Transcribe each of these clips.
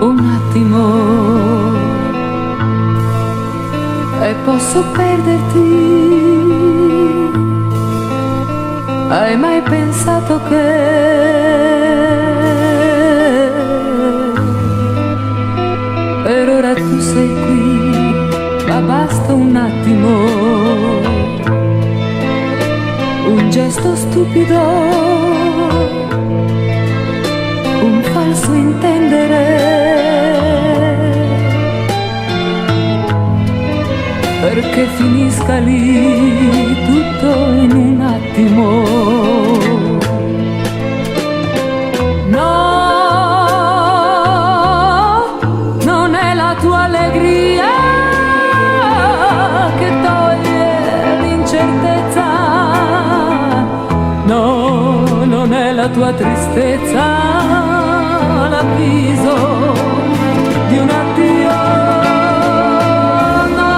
un attimo e posso perderti. Hai mai pensato che per ora tu sei qui, ma basta un attimo, un gesto stupido, un falso intendere, perché finisca lì tutto in un attimo. No, non è la tua allegria che toglie l'incertezza, no, non è la tua tristezza l'avviso di un addio. No,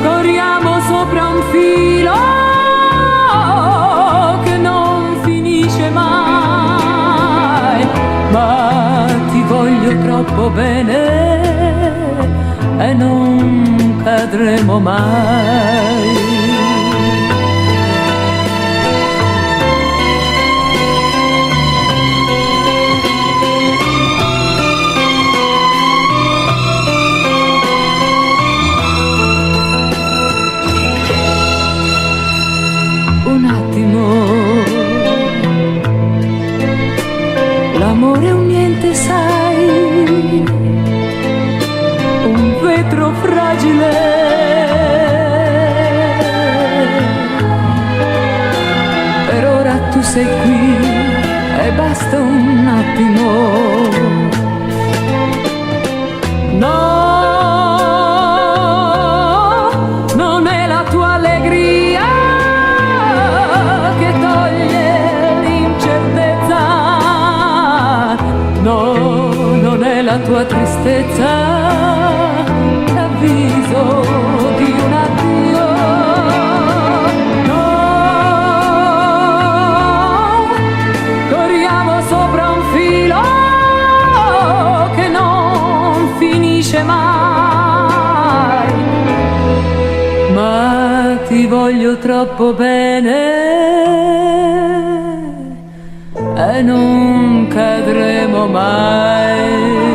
corriamo sopra un filo che non finisce mai, ma ti voglio troppo bene e non cadremo mai. Un attimo, l'amore è un niente, sai, un vetro fragile, per ora tu sei qui e basta un attimo. No, non è la tua allegria che toglie l'incertezza, no, non è la tua tristezza l'avviso di un addio. No, corriamo sopra un filo che non finisce mai, ma ti voglio troppo bene e non cadremo mai.